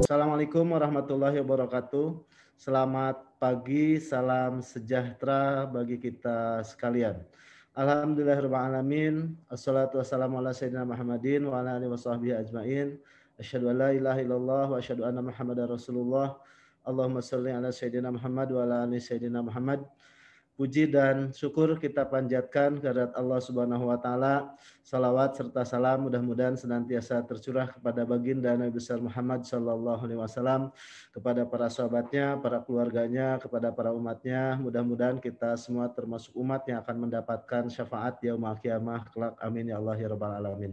Assalamualaikum warahmatullahi wabarakatuh. Selamat pagi, salam sejahtera bagi kita sekalian. Alhamdulillahirrahmanirrahim. Assalatu wassalamu ala sayyidina Muhammadin wa ala alihi wasahbihi ajmain. Asyhadu an la ilaha illallah wa asyhadu anna Muhammadar Rasulullah. Allahumma shalli ala sayyidina Muhammad wa ala ali sayyidina Muhammad. Puji dan syukur kita panjatkan kehadirat Allah Subhanahu wa taala. Salawat serta salam mudah-mudahan senantiasa tercurah kepada baginda Nabi besar Muhammad sallallahu alaihi wasallam, kepada para sahabatnya, para keluarganya, kepada para umatnya. Mudah-mudahan kita semua termasuk umat yang akan mendapatkan syafaat yaumul qiyamah kelak. Amin ya Allah ya rabbal alamin.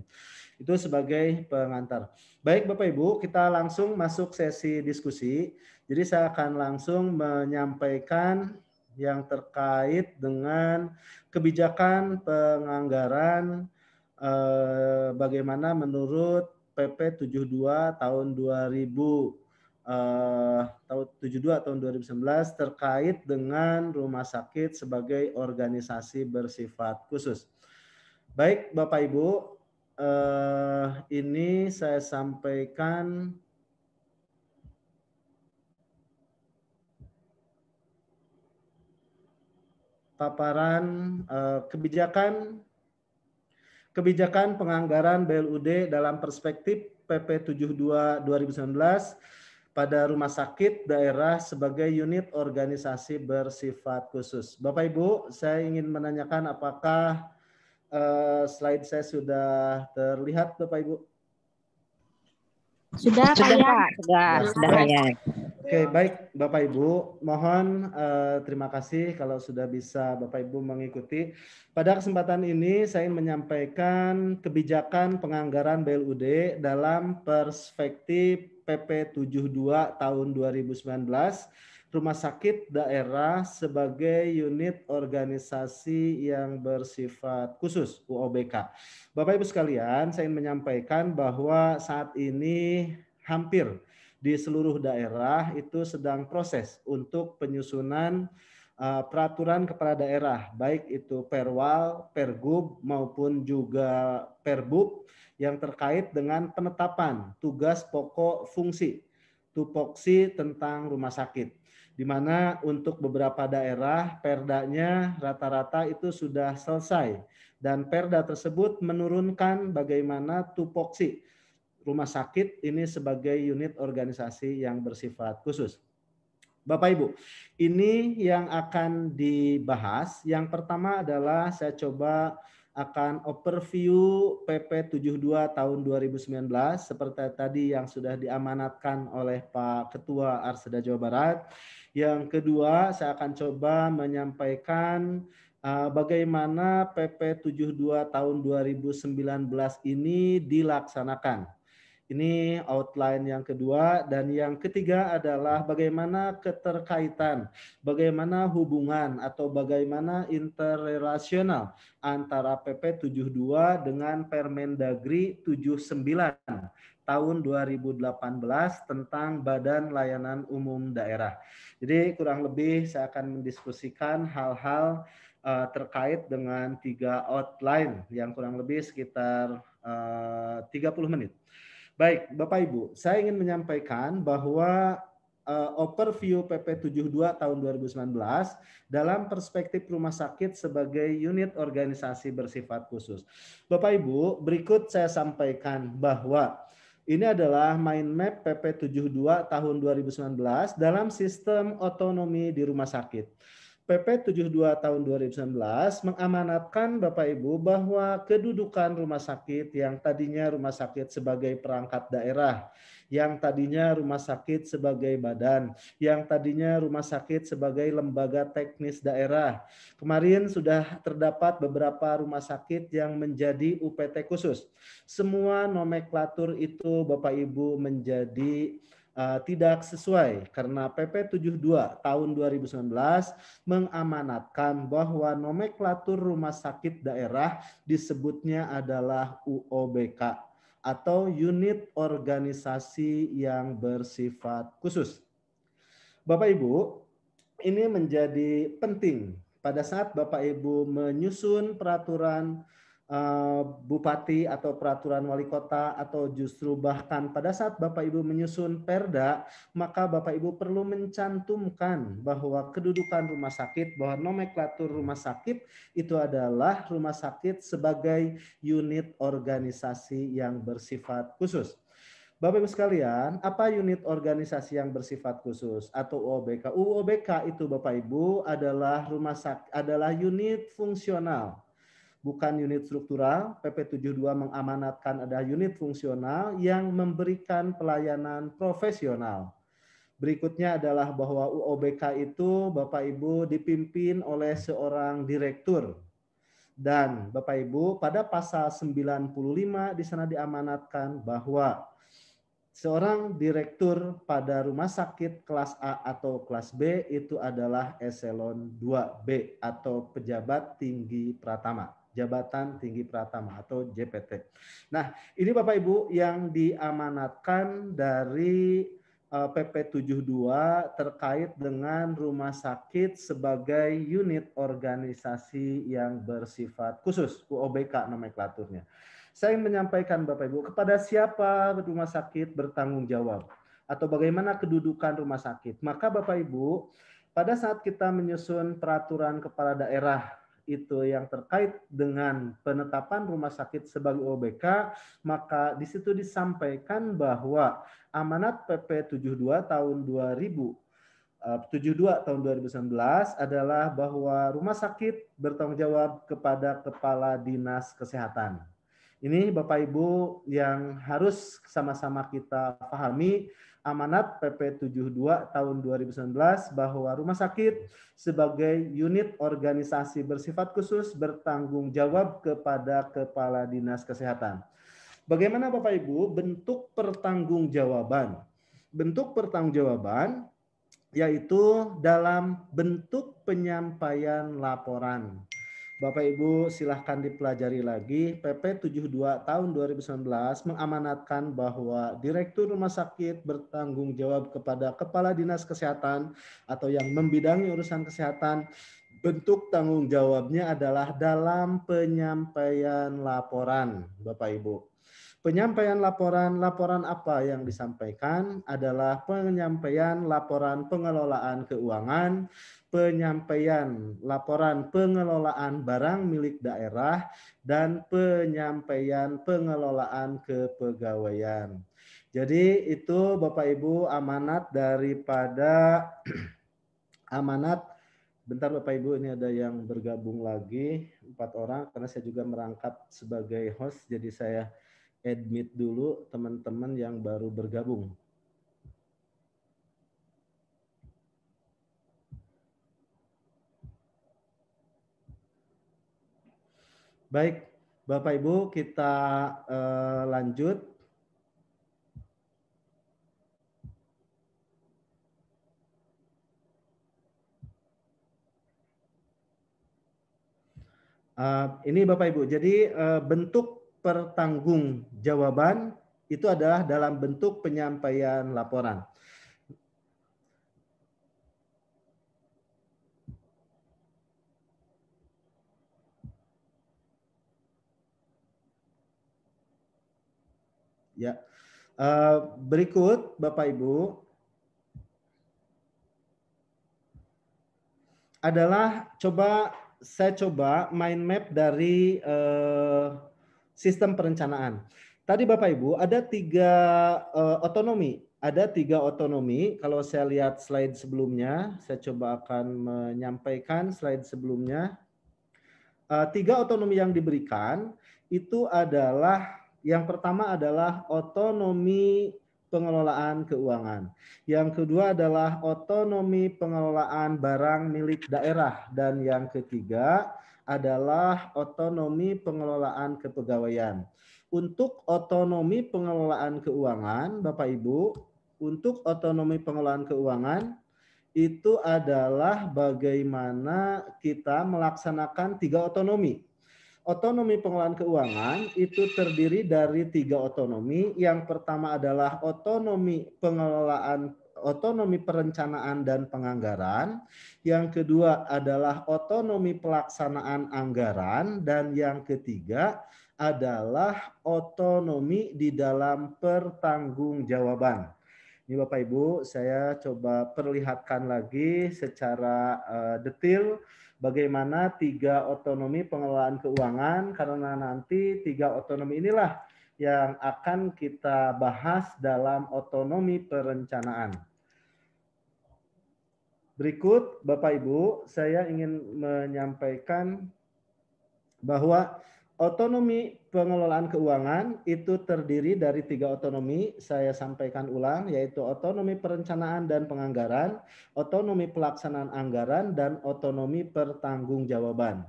Itu sebagai pengantar. Baik Bapak Ibu, kita langsung masuk sesi diskusi. Jadi saya akan langsung menyampaikan yang terkait dengan kebijakan penganggaran bagaimana menurut PP 72 tahun 2019 terkait dengan rumah sakit sebagai organisasi bersifat khusus. Baik Bapak Ibu, ini saya sampaikan paparan kebijakan penganggaran BLUD dalam perspektif PP 72 2019 pada rumah sakit daerah sebagai unit organisasi bersifat khusus. Bapak Ibu, saya ingin menanyakan apakah slide saya sudah terlihat Bapak Ibu? Sudah Pak Yan. Sudah ya. Oke, baik Bapak Ibu, mohon terima kasih kalau sudah bisa Bapak Ibu mengikuti. Pada kesempatan ini saya ingin menyampaikan kebijakan penganggaran BLUD dalam perspektif PP 72 tahun 2019 rumah sakit daerah sebagai unit organisasi yang bersifat khusus UOBK. Bapak Ibu sekalian, saya ingin menyampaikan bahwa saat ini hampir di seluruh daerah itu sedang proses untuk penyusunan peraturan kepala daerah, baik itu Perwal, Pergub maupun juga Perbub yang terkait dengan penetapan tugas pokok fungsi tupoksi tentang rumah sakit. Di mana untuk beberapa daerah perdanya rata-rata itu sudah selesai dan perda tersebut menurunkan bagaimana tupoksi rumah sakit ini sebagai unit organisasi yang bersifat khusus. Bapak Ibu, ini yang akan dibahas. Yang pertama adalah saya coba akan overview PP 72 tahun 2019 seperti tadi yang sudah diamanatkan oleh Pak Ketua Arseda Jawa Barat. Yang kedua, saya akan coba menyampaikan bagaimana PP 72 tahun 2019 ini dilaksanakan. Ini outline yang kedua, dan yang ketiga adalah bagaimana keterkaitan, bagaimana hubungan atau bagaimana interrelasional antara PP 72 dengan Permendagri 79 tahun 2018 tentang Badan Layanan Umum Daerah. Jadi kurang lebih saya akan mendiskusikan hal-hal terkait dengan 3 outline yang kurang lebih sekitar 30 menit. Baik, Bapak Ibu, saya ingin menyampaikan bahwa overview PP 72 tahun 2019 dalam perspektif rumah sakit sebagai unit organisasi bersifat khusus. Bapak Ibu, berikut saya sampaikan bahwa ini adalah mind map PP 72 tahun 2019 dalam sistem otonomi di rumah sakit. PP 72 tahun 2019 mengamanatkan Bapak Ibu bahwa kedudukan rumah sakit yang tadinya rumah sakit sebagai perangkat daerah, yang tadinya rumah sakit sebagai badan, yang tadinya rumah sakit sebagai lembaga teknis daerah. Kemarin sudah terdapat beberapa rumah sakit yang menjadi UPT khusus. Semua nomenklatur itu Bapak Ibu menjadi tidak sesuai karena PP 72 tahun 2019 mengamanatkan bahwa nomenklatur rumah sakit daerah disebutnya adalah UOBK atau unit organisasi yang bersifat khusus. Bapak Ibu, ini menjadi penting pada saat Bapak Ibu menyusun peraturan bupati atau peraturan wali kota, atau justru bahkan pada saat Bapak Ibu menyusun perda, maka Bapak Ibu perlu mencantumkan bahwa kedudukan rumah sakit, bahwa nomenklatur rumah sakit itu adalah rumah sakit sebagai unit organisasi yang bersifat khusus. Bapak Ibu sekalian, apa unit organisasi yang bersifat khusus atau UOBK? UOBK itu Bapak Ibu adalah unit fungsional, bukan unit struktural. PP 72 mengamanatkan ada unit fungsional yang memberikan pelayanan profesional. Berikutnya adalah bahwa UOBK itu Bapak Ibu dipimpin oleh seorang direktur. Dan Bapak Ibu pada pasal 95 di sana diamanatkan bahwa seorang direktur pada rumah sakit kelas A atau kelas B itu adalah eselon 2B atau pejabat tinggi pratama, jabatan tinggi pratama atau JPT. Nah, ini Bapak Ibu yang diamanatkan dari PP 72 terkait dengan rumah sakit sebagai unit organisasi yang bersifat khusus, UOBK nomenklaturnya. Saya ingin menyampaikan Bapak Ibu, kepada siapa rumah sakit bertanggung jawab atau bagaimana kedudukan rumah sakit. Maka Bapak Ibu, pada saat kita menyusun peraturan kepala daerah itu yang terkait dengan penetapan rumah sakit sebagai OBK, maka di situ disampaikan bahwa amanat PP 72 tahun 2000 72 tahun 2019 adalah bahwa rumah sakit bertanggung jawab kepada Kepala Dinas Kesehatan. Ini Bapak Ibu yang harus sama-sama kita pahami, amanat PP 72 tahun 2019 bahwa rumah sakit sebagai unit organisasi bersifat khusus bertanggung jawab kepada Kepala Dinas Kesehatan. Bagaimana Bapak Ibu bentuk pertanggungjawaban? Bentuk pertanggungjawaban yaitu dalam bentuk penyampaian laporan. Bapak Ibu silahkan dipelajari lagi. PP 72 tahun 2019 mengamanatkan bahwa Direktur Rumah Sakit bertanggung jawab kepada Kepala Dinas Kesehatan atau yang membidangi urusan kesehatan. Bentuk tanggung jawabnya adalah dalam penyampaian laporan, Bapak Ibu. Penyampaian laporan apa yang disampaikan adalah penyampaian laporan pengelolaan keuangan, penyampaian laporan pengelolaan barang milik daerah, dan penyampaian pengelolaan kepegawaian. Jadi itu Bapak Ibu amanat daripada amanat. Bentar Bapak Ibu, ini ada yang bergabung lagi 4 orang karena saya juga merangkap sebagai host, jadi saya admit dulu teman-teman yang baru bergabung. Baik, Bapak Ibu kita lanjut. Ini Bapak Ibu, jadi bentuk pertanggungjawaban itu adalah dalam bentuk penyampaian laporan. Ya, berikut Bapak Ibu adalah saya coba mind map dari sistem perencanaan. Tadi Bapak Ibu ada 3 otonomi. Ada 3 otonomi. Kalau saya lihat slide sebelumnya, saya coba akan menyampaikan slide sebelumnya. 3 otonomi yang diberikan itu adalah yang pertama adalah otonomi pengelolaan keuangan. Yang kedua adalah otonomi pengelolaan barang milik daerah. Dan yang ketiga adalah otonomi pengelolaan kepegawaian. Untuk otonomi pengelolaan keuangan, Bapak Ibu, untuk otonomi pengelolaan keuangan itu adalah bagaimana kita melaksanakan 3 otonomi. Otonomi pengelolaan keuangan itu terdiri dari 3 otonomi. Yang pertama adalah otonomi pengelolaan otonomi perencanaan dan penganggaran, yang kedua adalah otonomi pelaksanaan anggaran, dan yang ketiga adalah otonomi di dalam pertanggungjawaban. Ini Bapak Ibu, saya coba perlihatkan lagi secara detail bagaimana 3 otonomi pengelolaan keuangan, karena nanti 3 otonomi inilah yang akan kita bahas dalam otonomi perencanaan. Berikut Bapak Ibu, saya ingin menyampaikan bahwa otonomi pengelolaan keuangan itu terdiri dari 3 otonomi. Saya sampaikan ulang, yaitu otonomi perencanaan dan penganggaran, otonomi pelaksanaan anggaran, dan otonomi pertanggungjawaban.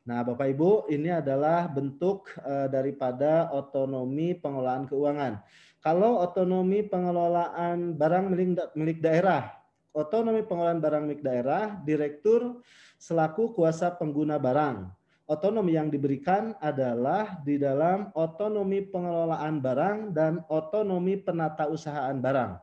Nah, Bapak Ibu, ini adalah bentuk daripada otonomi pengelolaan keuangan. Kalau otonomi pengelolaan barang milik daerah, otonomi pengelolaan barang milik daerah, direktur selaku kuasa pengguna barang. Otonomi yang diberikan adalah di dalam otonomi pengelolaan barang dan otonomi penatausahaan barang.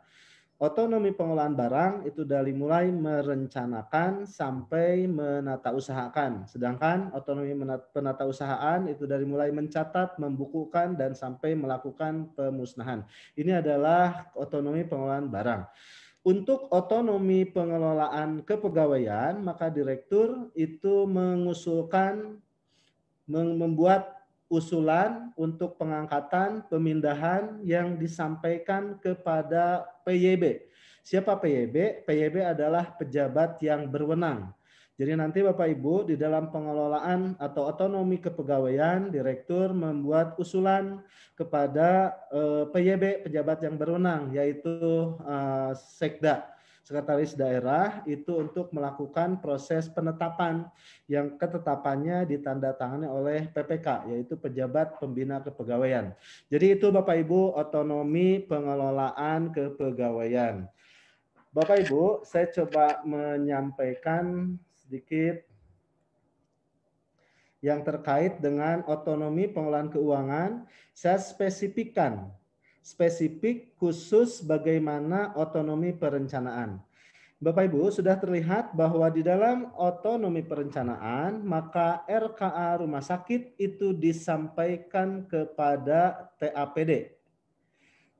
Otonomi pengelolaan barang itu dari mulai merencanakan sampai menatausahakan. Sedangkan otonomi penatausahaan itu dari mulai mencatat, membukukan, dan sampai melakukan pemusnahan. Ini adalah otonomi pengelolaan barang. Untuk otonomi pengelolaan kepegawaian, maka direktur itu mengusulkan membuat usulan untuk pengangkatan, pemindahan yang disampaikan kepada PYB. Siapa PYB? PYB adalah pejabat yang berwenang. Jadi nanti Bapak Ibu di dalam pengelolaan atau otonomi kepegawaian, direktur membuat usulan kepada PYB, pejabat yang berwenang, yaitu Sekda, Sekretaris Daerah, itu untuk melakukan proses penetapan yang ketetapannya ditandatangani oleh PPK, yaitu Pejabat Pembina Kepegawaian. Jadi itu Bapak Ibu otonomi pengelolaan kepegawaian. Bapak Ibu, saya coba menyampaikan sedikit yang terkait dengan otonomi pengelolaan keuangan. Saya spesifik khusus bagaimana otonomi perencanaan. Bapak Ibu, sudah terlihat bahwa di dalam otonomi perencanaan, maka RKA rumah sakit itu disampaikan kepada TAPD.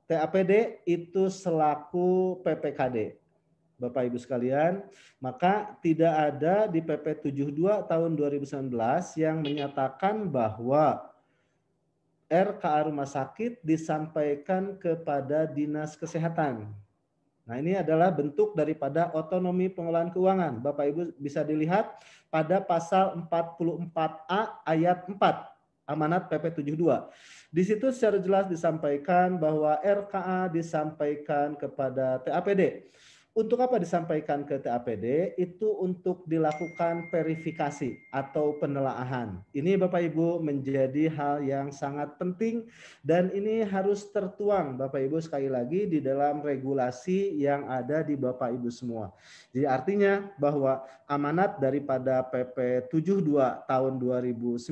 TAPD itu selaku PPKD. Bapak Ibu sekalian, maka tidak ada di PP 72 tahun 2019 yang menyatakan bahwa RKA rumah sakit disampaikan kepada Dinas Kesehatan. Nah, ini adalah bentuk daripada otonomi pengelolaan keuangan. Bapak Ibu bisa dilihat pada pasal 44A ayat 4 Amanat PP 72. Di situ secara jelas disampaikan bahwa RKA disampaikan kepada TAPD. Untuk apa disampaikan ke TAPD? Itu untuk dilakukan verifikasi atau penelaahan. Ini Bapak Ibu menjadi hal yang sangat penting dan ini harus tertuang Bapak Ibu sekali lagi di dalam regulasi yang ada di Bapak Ibu semua. Jadi artinya bahwa amanat daripada PP 72 tahun 2019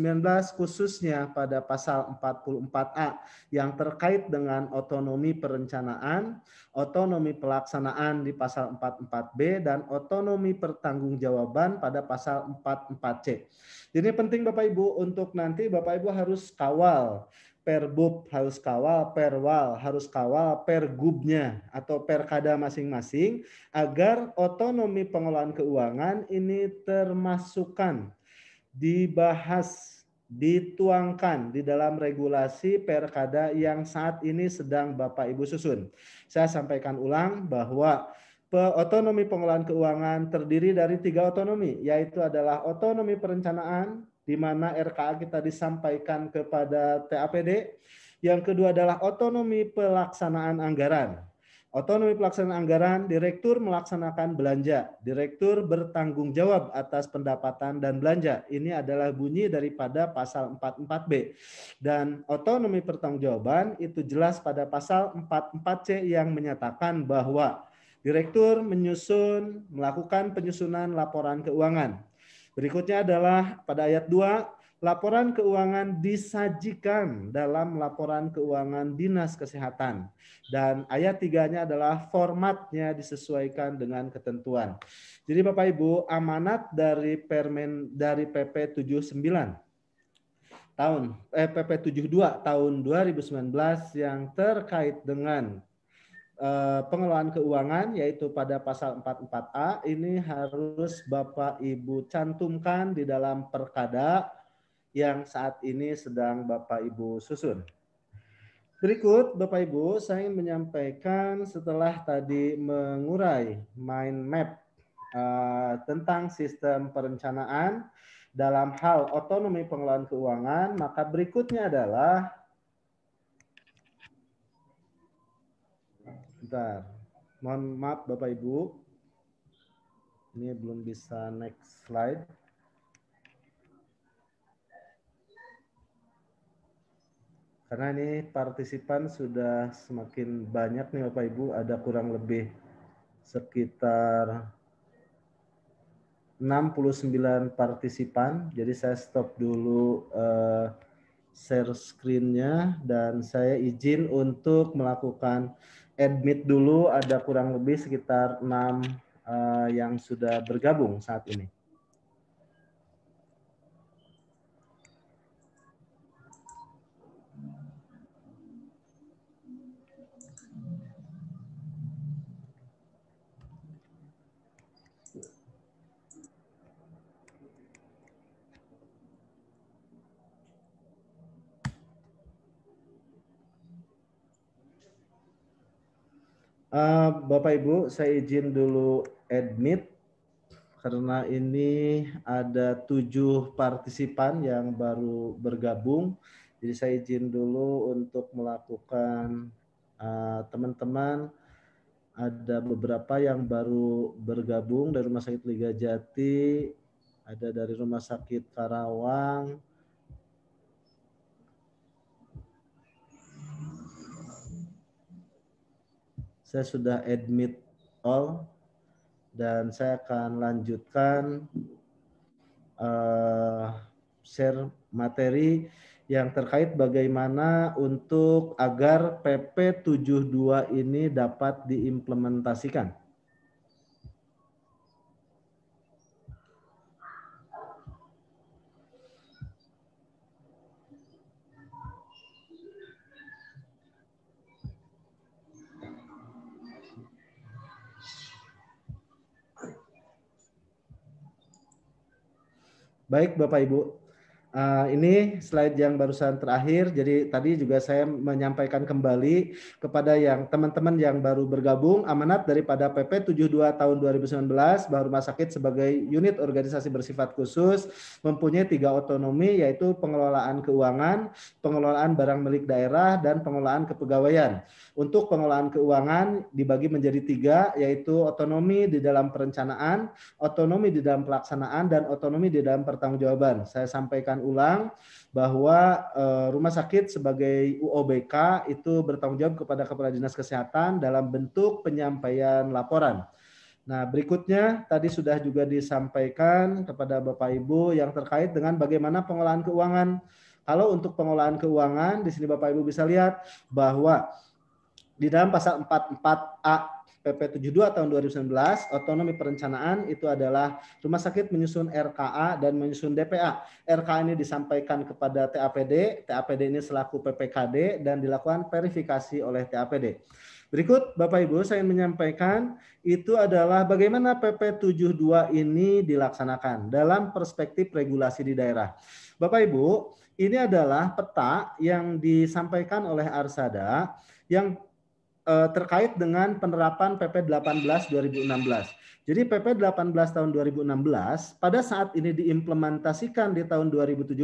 khususnya pada pasal 44A yang terkait dengan otonomi perencanaan, otonomi pelaksanaan di pasal 44B, dan otonomi pertanggungjawaban pada pasal 44C. Jadi penting Bapak Ibu untuk nanti Bapak Ibu harus kawal Perbub, harus kawal Perwal, harus kawal Pergubnya atau Perkada masing-masing agar otonomi pengelolaan keuangan ini termasukkan, dibahas, dituangkan di dalam regulasi Perkada yang saat ini sedang Bapak Ibu susun. Saya sampaikan ulang bahwa otonomi pengelolaan keuangan terdiri dari 3 otonomi, yaitu adalah otonomi perencanaan, di mana RKA kita disampaikan kepada TAPD. Yang kedua adalah otonomi pelaksanaan anggaran. Otonomi pelaksanaan anggaran, direktur melaksanakan belanja. Direktur bertanggung jawab atas pendapatan dan belanja. Ini adalah bunyi daripada pasal 44B. Dan otonomi pertanggungjawaban itu jelas pada pasal 44C yang menyatakan bahwa direktur melakukan penyusunan laporan keuangan. Berikutnya adalah pada ayat 2, Laporan keuangan disajikan dalam laporan keuangan Dinas Kesehatan. Dan ayat 3-nya adalah formatnya disesuaikan dengan ketentuan. Jadi Bapak Ibu, amanat dari PP 79 PP 72 tahun 2019 yang terkait dengan pengelolaan keuangan, yaitu pada pasal 44A, ini harus Bapak Ibu cantumkan di dalam perkada yang saat ini sedang Bapak Ibu susun. Berikut Bapak Ibu, saya ingin menyampaikan setelah tadi mengurai mind map tentang sistem perencanaan dalam hal otonomi pengelolaan keuangan, maka berikutnya adalah mohon maaf Bapak Ibu, ini belum bisa next slide. Karena ini partisipan sudah semakin banyak nih Bapak Ibu, ada kurang lebih sekitar 69 partisipan. Jadi saya stop dulu share screen-nya dan saya izin untuk melakukan admit dulu, ada kurang lebih sekitar 6 yang sudah bergabung saat ini. Bapak Ibu, saya izin dulu admit karena ini ada 7 partisipan yang baru bergabung. Jadi saya izin dulu untuk melakukan teman-teman. Ada beberapa yang baru bergabung dari Rumah Sakit Liga Jati, ada dari Rumah Sakit Karawang, saya sudah admit all, dan saya akan lanjutkan share materi yang terkait bagaimana untuk agar PP 72 ini dapat diimplementasikan. Baik Bapak Ibu, ini slide yang barusan terakhir. Jadi tadi juga saya menyampaikan kembali kepada yang teman-teman yang baru bergabung, amanat daripada PP 72 tahun 2019 bahwa rumah sakit sebagai unit organisasi bersifat khusus mempunyai 3 otonomi, yaitu pengelolaan keuangan, pengelolaan barang milik daerah, dan pengelolaan kepegawaian. Untuk pengelolaan keuangan dibagi menjadi 3, yaitu otonomi di dalam perencanaan, otonomi di dalam pelaksanaan, dan otonomi di dalam pertanggungjawaban. Saya sampaikan ulang bahwa rumah sakit sebagai UOBK itu bertanggung jawab kepada Kepala Dinas Kesehatan dalam bentuk penyampaian laporan. Nah, berikutnya tadi sudah juga disampaikan kepada Bapak Ibu yang terkait dengan bagaimana pengelolaan keuangan. Kalau untuk pengelolaan keuangan, di sini Bapak Ibu bisa lihat bahwa di dalam pasal 44A PP 72 tahun 2019, otonomi perencanaan itu adalah rumah sakit menyusun RKA dan menyusun DPA. RKA ini disampaikan kepada TAPD, TAPD ini selaku PPKD dan dilakukan verifikasi oleh TAPD. Berikut Bapak Ibu saya ingin menyampaikan itu adalah bagaimana PP 72 ini dilaksanakan dalam perspektif regulasi di daerah. Bapak Ibu, ini adalah peta yang disampaikan oleh Arsada yang terkait dengan penerapan PP 18 2016. Jadi PP 18 tahun 2016 pada saat ini diimplementasikan di tahun 2017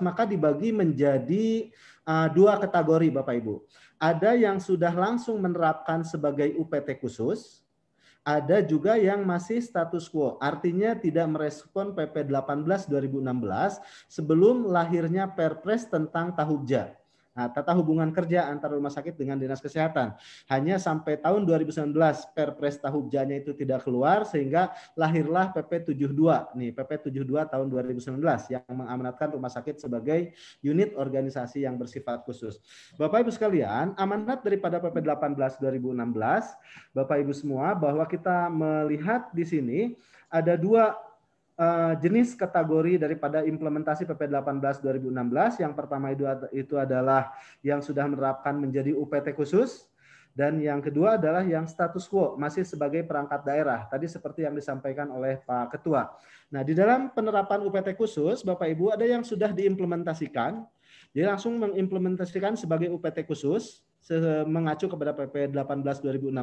maka dibagi menjadi 2 kategori Bapak Ibu. Ada yang sudah langsung menerapkan sebagai UPT khusus, ada juga yang masih status quo, artinya tidak merespon PP 18 2016 sebelum lahirnya Perpres tentang Tahubja. Nah, tata hubungan kerja antara rumah sakit dengan dinas kesehatan. Hanya sampai tahun 2019 Perpres Tahubjanya itu tidak keluar sehingga lahirlah PP 72 nih, PP 72 tahun 2019 yang mengamanatkan rumah sakit sebagai unit organisasi yang bersifat khusus. Bapak Ibu sekalian, amanat daripada PP 18 2016, Bapak Ibu semua, bahwa kita melihat di sini ada dua jenis kategori daripada implementasi PP 18 2016. Yang pertama itu adalah yang sudah menerapkan menjadi UPT khusus, dan yang kedua adalah yang status quo masih sebagai perangkat daerah. Tadi seperti yang disampaikan oleh Pak Ketua. Nah, di dalam penerapan UPT khusus, Bapak Ibu, ada yang sudah diimplementasikan. Jadi langsung mengimplementasikan sebagai UPT khusus mengacu kepada PP 18 2016.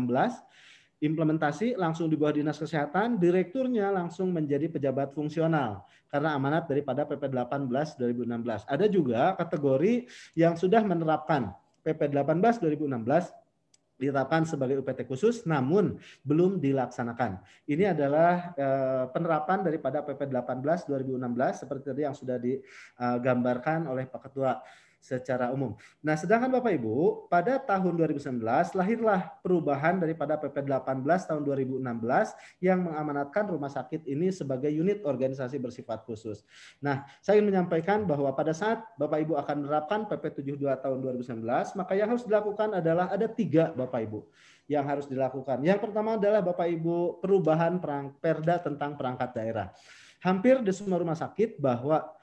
Implementasi langsung di bawah dinas kesehatan, direkturnya langsung menjadi pejabat fungsional karena amanat daripada PP 18 2016. Ada juga kategori yang sudah menerapkan PP 18 2016 ditetapkan sebagai UPT khusus namun belum dilaksanakan. Ini adalah penerapan daripada PP 18 2016 seperti tadi yang sudah digambarkan oleh Pak Ketua secara umum. Nah, sedangkan Bapak Ibu, pada tahun 2019 lahirlah perubahan daripada PP 18 tahun 2016 yang mengamanatkan rumah sakit ini sebagai unit organisasi bersifat khusus. Nah, saya ingin menyampaikan bahwa pada saat Bapak Ibu akan menerapkan PP 72 tahun 2019, maka yang harus dilakukan adalah ada 3 Bapak Ibu yang harus dilakukan. Yang pertama adalah Bapak Ibu perubahan perda tentang perangkat daerah. Hampir di semua rumah sakit bahwa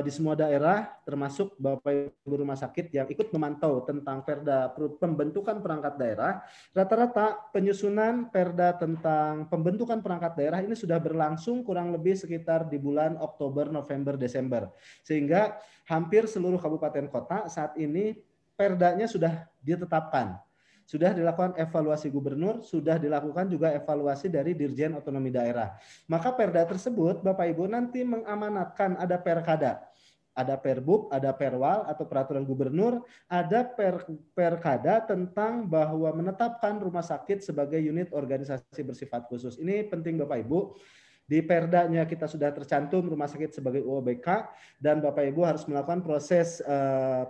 di semua daerah termasuk Bapak Ibu rumah sakit yang ikut memantau tentang perda pembentukan perangkat daerah, rata-rata penyusunan perda tentang pembentukan perangkat daerah ini sudah berlangsung kurang lebih sekitar di bulan Oktober, November, Desember. Sehingga hampir seluruh kabupaten kota saat ini perdanya sudah ditetapkan. Sudah dilakukan evaluasi gubernur, sudah dilakukan juga evaluasi dari Dirjen Otonomi Daerah. Maka perda tersebut Bapak Ibu nanti mengamanatkan ada perkada, ada perbub, ada perwal atau peraturan gubernur, ada perkada tentang bahwa menetapkan rumah sakit sebagai unit organisasi bersifat khusus. Ini penting Bapak Ibu. Di perdanya kita sudah tercantum rumah sakit sebagai UOBK dan Bapak Ibu harus melakukan proses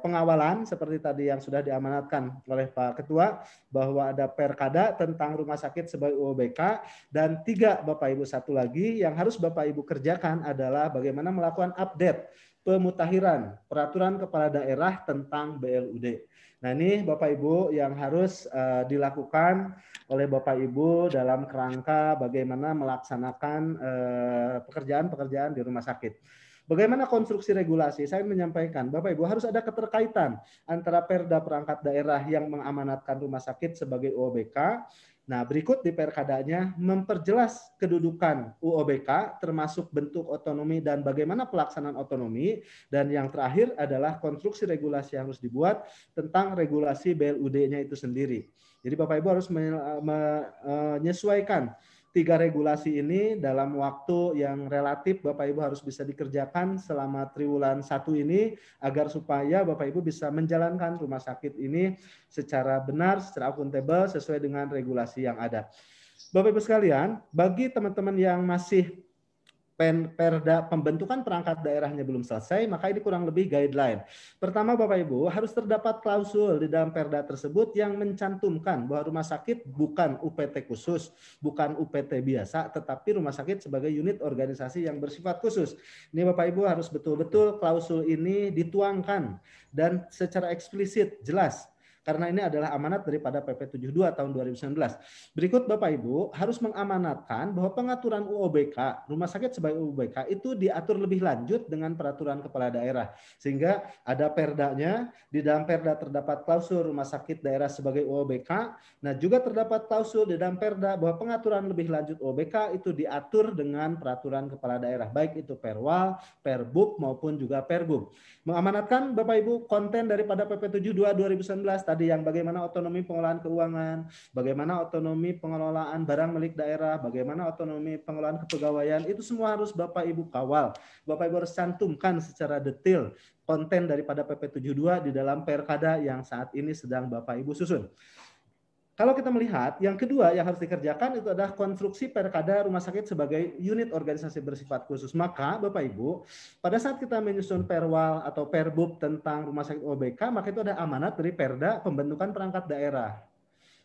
pengawalan seperti tadi yang sudah diamanatkan oleh Pak Ketua bahwa ada perkada tentang rumah sakit sebagai UOBK dan 3 Bapak Ibu satu lagi yang harus Bapak Ibu kerjakan adalah bagaimana melakukan update pemutakhiran peraturan kepala daerah tentang BLUD. Nah, ini Bapak Ibu yang harus dilakukan oleh Bapak Ibu dalam kerangka bagaimana melaksanakan pekerjaan-pekerjaan di rumah sakit. Bagaimana konstruksi regulasi? Saya menyampaikan, Bapak Ibu harus ada keterkaitan antara perda perangkat daerah yang mengamanatkan rumah sakit sebagai UOBK. Nah, berikut di perkadanya memperjelas kedudukan UOBK termasuk bentuk otonomi dan bagaimana pelaksanaan otonomi, dan yang terakhir adalah konstruksi regulasi yang harus dibuat tentang regulasi BLUD-nya itu sendiri. Jadi Bapak Ibu harus menyesuaikan 3 regulasi ini dalam waktu yang relatif Bapak Ibu harus bisa dikerjakan selama triwulan 1 ini agar supaya Bapak Ibu bisa menjalankan rumah sakit ini secara benar, secara akuntabel sesuai dengan regulasi yang ada. Bapak Ibu sekalian, bagi teman-teman yang masih perda pembentukan perangkat daerahnya belum selesai, maka ini kurang lebih guideline. Pertama Bapak Ibu, harus terdapat klausul di dalam perda tersebut yang mencantumkan bahwa rumah sakit bukan UPT khusus, bukan UPT biasa, tetapi rumah sakit sebagai unit organisasi yang bersifat khusus. Ini Bapak Ibu harus betul-betul klausul ini dituangkan dan secara eksplisit, jelas. Karena ini adalah amanat daripada PP 72 tahun 2019. Berikut Bapak Ibu harus mengamanatkan bahwa pengaturan UOBK, rumah sakit sebagai UOBK itu diatur lebih lanjut dengan peraturan kepala daerah. Sehingga ada perdanya, di dalam perda terdapat klausul rumah sakit daerah sebagai UOBK. Nah, juga terdapat klausul di dalam perda bahwa pengaturan lebih lanjut UOBK itu diatur dengan peraturan kepala daerah, baik itu perwal, perbub maupun juga perbub. Mengamanatkan Bapak Ibu konten daripada PP 72 2019 tadi yang bagaimana otonomi pengelolaan keuangan, bagaimana otonomi pengelolaan barang milik daerah, bagaimana otonomi pengelolaan kepegawaian, itu semua harus Bapak Ibu kawal. Bapak Ibu harus cantumkan secara detail konten daripada PP 72 di dalam perkada yang saat ini sedang Bapak Ibu susun. Kalau kita melihat, yang kedua yang harus dikerjakan itu adalah konstruksi perkada rumah sakit sebagai unit organisasi bersifat khusus. Maka Bapak Ibu, pada saat kita menyusun perwal atau perbub tentang rumah sakit OBK, maka itu ada amanat dari Perda pembentukan perangkat daerah.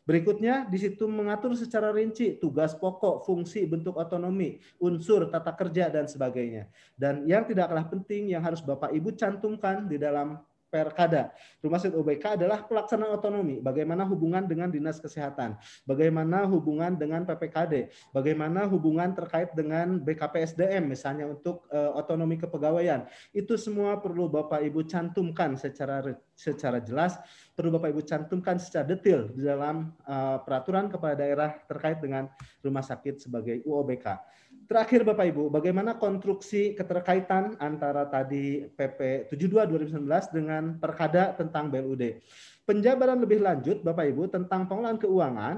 Berikutnya, di situ mengatur secara rinci tugas pokok, fungsi, bentuk otonomi, unsur, tata kerja, dan sebagainya. Dan yang tidak kalah penting yang harus Bapak Ibu cantumkan di dalam Perkada Rumah Sakit OBK adalah pelaksanaan otonomi. Bagaimana hubungan dengan Dinas Kesehatan, bagaimana hubungan dengan PPKD, bagaimana hubungan terkait dengan BKPSDM misalnya untuk otonomi kepegawaian. Itu semua perlu Bapak Ibu cantumkan secara jelas, perlu Bapak Ibu cantumkan secara detail di dalam peraturan kepala daerah terkait dengan rumah sakit sebagai UOBK. Terakhir Bapak Ibu, bagaimana konstruksi keterkaitan antara tadi PP 72 2019 dengan Perkada tentang BLUD. Penjabaran lebih lanjut Bapak Ibu tentang pengelolaan keuangan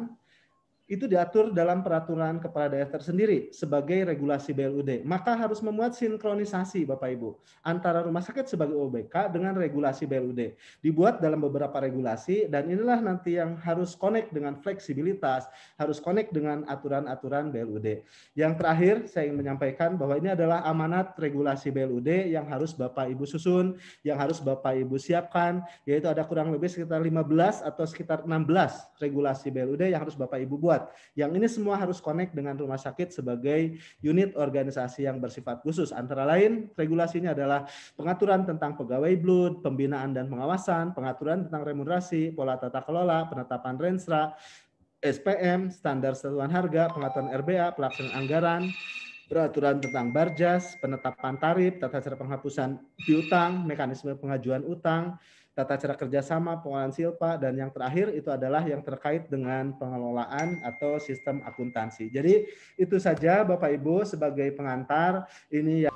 itu diatur dalam peraturan kepala daerah tersendiri sebagai regulasi BLUD. Maka harus memuat sinkronisasi Bapak Ibu antara rumah sakit sebagai OBK dengan regulasi BLUD. Dibuat dalam beberapa regulasi dan inilah nanti yang harus connect dengan fleksibilitas, harus connect dengan aturan-aturan BLUD. Yang terakhir saya ingin menyampaikan bahwa ini adalah amanat regulasi BLUD yang harus Bapak Ibu susun, yang harus Bapak Ibu siapkan, yaitu ada kurang lebih sekitar 15 atau sekitar 16 regulasi BLUD yang harus Bapak Ibu buat. Yang ini semua harus connect dengan rumah sakit sebagai unit organisasi yang bersifat khusus. Antara lain regulasinya adalah pengaturan tentang pegawai BLUD, pembinaan dan pengawasan, pengaturan tentang remunerasi, pola tata kelola, penetapan renstra, SPM, standar satuan harga, pengaturan RBA, pelaksanaan anggaran, peraturan tentang Barjas, penetapan tarif, tata cara penghapusan piutang, mekanisme pengajuan utang, tata cara kerjasama, pengelolaan silpa, dan yang terakhir itu adalah yang terkait dengan pengelolaan atau sistem akuntansi. Jadi itu saja Bapak Ibu sebagai pengantar ini yang